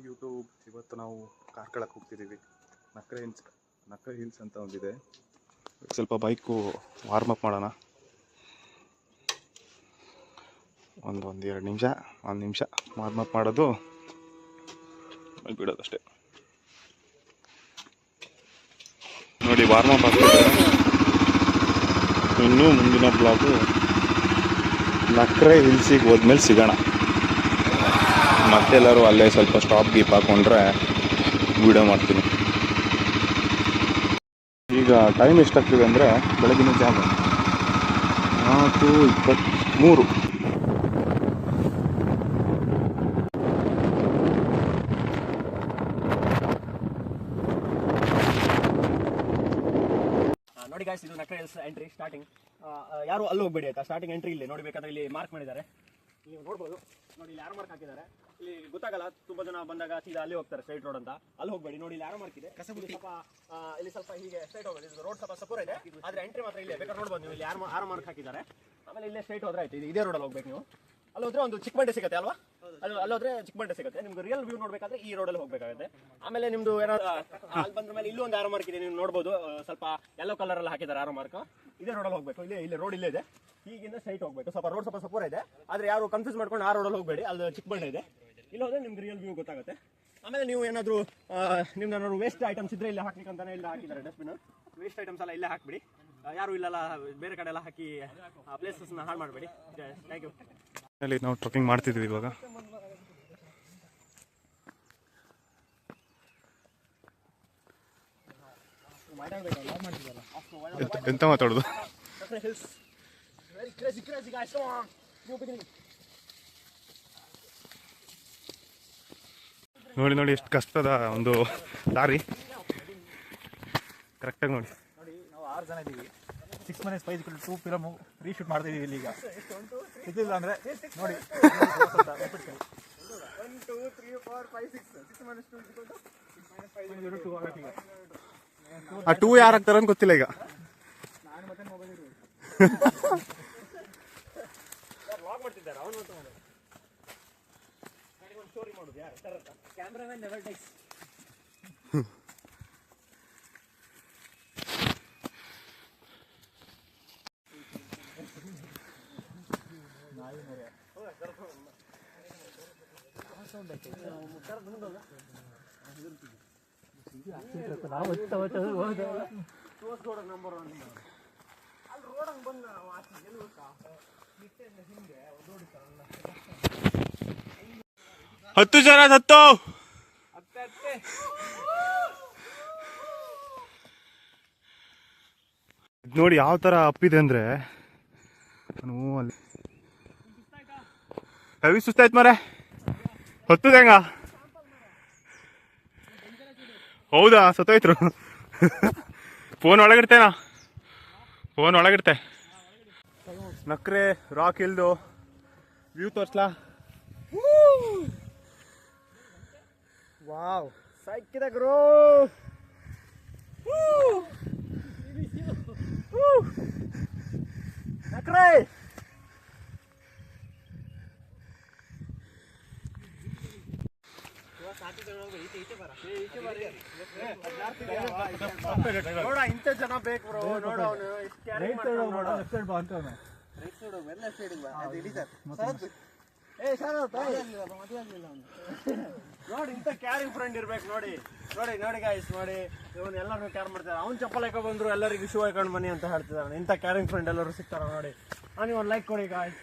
YouTube. ಇವತ್ತು ನಾವು ಕಾರ್ಕಳಕ್ಕೆ ಹೋಗ್ತಿದ್ದೀವಿ. ನಕ್ರೆ hills ಅಂತ ಒಂದಿದೆ. ಸ್ವಲ್ಪ ಬೈಕು ವಾರ್ಮ್ ಅಪ್ ಮಾಡೋಣ. ಒಂದು 1 ನಿಮಿಷ ವಾರ್ಮ್ ಅಪ್ ಮಾಡೋದು, ಬಿಡೋದಷ್ಟೇ. ನೋಡಿ ವಾರ್ಮ್ ಅಪ್ ಆಗ್ತಿದೆ. ಇನ್ನೂ ಮುಂದಿನ ಬ್ಲಾಗು ನಕ್ರೆ ಹಿಲ್ಸಿಗೆ ಹೋದ್ಮೇಲೆ ಸಿಗೋಣ. ಮತ್ತೆಲ್ಲರೂ ಅಲ್ಲೇ ಸ್ವಲ್ಪ ಸ್ಟಾಪ್ ಗೀಪ್ ಹಾಕೊಂಡ್ರೆ ವಿಡಿಯೋ ಮಾಡ್ತೀನಿ. ಈಗ ಟೈಮ್ ಎಷ್ಟಾಗ್ತಿದೆ ಅಂದರೆ ಬೆಳಗಿನ ಜಾವ 4:23. ನೋಡಿ ಗಾಯ್ಸ್, ಇದು ನಕ್ರೆ ಹಿಲ್ಸ್ ಎಂಟ್ರಿ ಸ್ಟಾರ್ಟಿಂಗ್. ಯಾರು ಅಲ್ಲಿ ಹೋಗ್ಬೇಡಿ ಆಯ್ತಾ. ಸ್ಟಾರ್ಟಿಂಗ್ ಎಂಟ್ರಿ ಇಲ್ಲಿ ನೋಡಬೇಕಾದ್ರೆ ಇಲ್ಲಿ ಮಾರ್ಕ್ ಮಾಡಿದ್ದಾರೆ, ನೀವು ನೋಡ್ಬೋದು. ನೋಡಿ ಇಲ್ಲಿ ಯಾರೋ ಮಾರ್ಕ್ ಹಾಕಿದ್ದಾರೆ. ಇಲ್ಲಿ ಗೊತ್ತಾಗಲ್ಲ, ತುಂಬಾ ಜನ ಬಂದಾಗ ಸೀದಾ ಅಲ್ಲಿ ಹೋಗ್ತಾರೆ ಸ್ಟ್ರೈಟ್ ರೋಡ್ ಅಂತ. ಅಲ್ಲಿ ಹೋಗ್ಬೇಡಿ. ನೋಡಿ ಇಲ್ಲಿ ಯಾರೋ ಮಾರ್ಕ್ ಇದೆ, ಇಲ್ಲಿ ಸ್ವಲ್ಪ ಹೀಗೆ ಸ್ಟ್ರೈಟ್ ಹೋಗೋದು. ಇದು ರೋಡ್ ಸ್ವಲ್ಪ ಸಪೋರ್ ಇದೆ, ಆದ್ರೆ ಎಂಟ್ರಿ ಮಾತ್ರ ಇಲ್ಲೇ. ಬೇಕಾದ್ರೆ ನೋಡ್ಬೋದು ನೀವು, ಇಲ್ಲಿ ಯಾರು ಮಾರ್ಕ್ ಹಾಕಿದ್ದಾರೆ. ಆಮೇಲೆ ಇಲ್ಲೇ ಸ್ಟ್ರೈಟ್ ಹೋದ್ರೆ ಆಯ್ತು. ಇದೇ ರೋಡಲ್ಲಿ ಹೋಗ್ಬೇಕು ನೀವು. ಅಲ್ಲಿ ಹೋದ್ರೆ ಒಂದು ಚಿಕ್ಕಮಂಡೆ ಸಿಗುತ್ತೆ ಅಲ್ವಾ, ಅಲ್ಲೋದ್ರೆ ಚಿಕ್ಕಮಂಡೆ ಸಿಗುತ್ತೆ. ನಿಮ್ಗೆ ರಿಯಲ್ ವ್ಯೂ ನೋಡ್ಬೇಕಾದ್ರೆ ಈ ರೋಡಲ್ಲಿ ಹೋಗ್ಬೇಕಾಗುತ್ತೆ. ಆಮೇಲೆ ನಿಮ್ದು ಏನಾದ್ರು ಅಲ್ಲಿ ಬಂದ ಮೇಲೆ ಇಲ್ಲೂ ಒಂದು ಆರೋ ಮಾರ್ಕ್ ಇದೆ, ನೀವು ನೋಡ್ಬೋದು. ಸ್ವಲ್ಪ ಯೆಲ್ಲೋ ಕಲರ್ ಅಲ್ಲಿ ಹಾಕಿದ್ದಾರೆ ಆರೋ ಮಾರ್ಕ್. ಇದೇ ರೋಡಲ್ಲಿ ಹೋಗ್ಬೇಕು. ಇಲ್ಲೇ ರೋಡ್ ಇಲ್ಲೇ ಇದೆ. ಹೀಗಿಂದ ಸ್ಟ್ರೈಟ್ ಹೋಗ್ಬೇಕು. ಸ್ವಲ್ಪ ರೋಡ್ ಸ್ವಲ್ಪ ಸಪೋರ್ ಇದೆ, ಆದ್ರೆ ಯಾರು ಕನ್ಫ್ಯೂಸ್ ಮಾಡ್ಕೊಂಡು ಆ ರೋಡಲ್ಲಿ ಹೋಗ್ಬೇಡಿ. ಅಲ್ಲಿ ಚಿಕ್ಕಮಂಡೆ ಇದೆ. ಇಲ್ಲಿ ಹೋದ್ರೆ ನಿಮ್ಗೆ ರಿಯಲ್ ವ್ಯೂ ಗೊತ್ತಾಗುತ್ತೆ. ಆಮೇಲೆ ನೀವು ಏನಾದ್ರು ನಿಮ್ದು ವೇಸ್ಟ್ ಐಟಮ್ಸ್ ಇದ್ರೆ ಇಲ್ಲಿ ಹಾಕ್ಲಿಕ್ಕೆ ಅಂತಾನೆ ಇಲ್ಲಿ ಹಾಕಿದ್ದಾರೆ ಡಸ್ಟ್ಬಿನ್. ವೇಸ್ಟ್ ಐಟಮ್ಸ್ ಎಲ್ಲ ಇಲ್ಲೇ ಹಾಕ್ಬಿಡಿ. ಯಾರು ಇಲ್ಲೆಲ್ಲ ಬೇರೆ ಕಡೆ ಎಲ್ಲ ಹಾಕಿ ಪ್ಲೇಸಸ್ನ ಹಾಳು ಮಾಡಬೇಡಿ. Thank you. ಅಲ್ಲಿ ನಾವು ಟ್ರಕ್ಕಿಂಗ್ ಮಾಡ್ತಿದ್ವಿ ಇವಾಗ. ಎಂತ ಮಾತಾಡೋದು? ನೋಡಿ ಎಷ್ಟು ಕಷ್ಟದ ಒಂದು ದಾರಿ. ಕರೆಕ್ಟಾಗಿ ನೋಡಿ. ನಾವು 6 ಜನ ಇದ್ದೀವಿ. 6 minutes 5:2 ಫಿಲಮ್ ರೀಶೂಟ್ ಮಾಡ್ತಾ ಇದೀವಿ ಇಲ್ಲಿ. ಈಗ ಸಿಕ್ಕಿಲ್ಲ ಅಂದ್ರೆ ನೋಡಿ. 1 2 3 4 5 6 6 minus 2 2 ಆಗಕ್ಕೆ. ಆ 2 ಯಾರು ಹಾಕ್ತಾರ ಅಂತ ಗೊತ್ತಿಲ್ಲ ಈಗ. ನಾನು ಮತ್ತೆ ಮೊಬೈಲ್ ಇರು ಲಾಗ್ ಮಾಡ್ತಿದ್ದಾರೆ. ಅವನು ಅಂತ ಮಾಡಿ ಒಂದು ಸ್ಟೋರಿ ಮಾಡೋದು. ಯಾರು ಕ್ಯಾಮ್ರಾಮನ್ ನೆವರ್ ಟೇಕ್ಸ್. ನಂಬರ್ 1 ಅಲ್ಲಿ ರೋಡ್ ಹಂಗೆ ಬಂದ ಹಿಂಗೆ 10 ಜನ ಸತ್ತು. ನೋಡಿ ಯಾವ ತರ ಅಪ್ಪಿದೆ ಅಂದ್ರೆ, ಅಲ್ಲಿ ಹೆವಿ ಸುಸ್ತಾಯ್ತು ಮರೆ. ಹೊತ್ತದ ಹೆಂಗ? ಹೌದಾ, ಸತ್ತೋಯ್ತು. ಫೋನ್ ಒಳಗಿಡ್ತೇನಾ? ಫೋನ್ ಒಳಗಿಡ್ತೆ. ನಕ್ರೆ ರಾಕ್ ಇಲ್ದು ವ್ಯೂ ತೋರ್ಸ್ಲಾ? ವಾವ್, ಸಾಯ್ಕಿದ ಗ್ರೋ. ನಕ್ರೆ ನೋಡ, ಇಂಥ ಜನ ಬೇಕು ಬ್ರೋ. ನೋಡ ಅವನು ನೋಡಿ, ಇಂಥ ಕ್ಯಾರಿಂಗ್ ಫ್ರೆಂಡ್ ಇರ್ಬೇಕು. ನೋಡಿ ಗೈಸ್, ನೋಡಿ ಇವನ್ ಎಲ್ಲರೂ ಕ್ಯಾರ್ ಮಾಡ್ತಾರೆ. ಅವ್ನು ಚಪ್ಪಲ್ ಹಾಕೋ ಬಂದ್ರು ಎಲ್ಲರಿಗೂ ಶೂ ಹಾಕೊಂಡು ಬನ್ನಿ ಅಂತ ಹೇಳ್ತಿದ್ದಾನೆ. ಇಂಥ ಕ್ಯಾರಿಂಗ್ ಫ್ರೆಂಡ್ ಎಲ್ಲರೂ ಸಿಗ್ತಾರ ನೋಡಿ. ನೀವು ಒಂದು ಲೈಕ್ ಕೊಡಿ ಗಾಯ್ಸ್.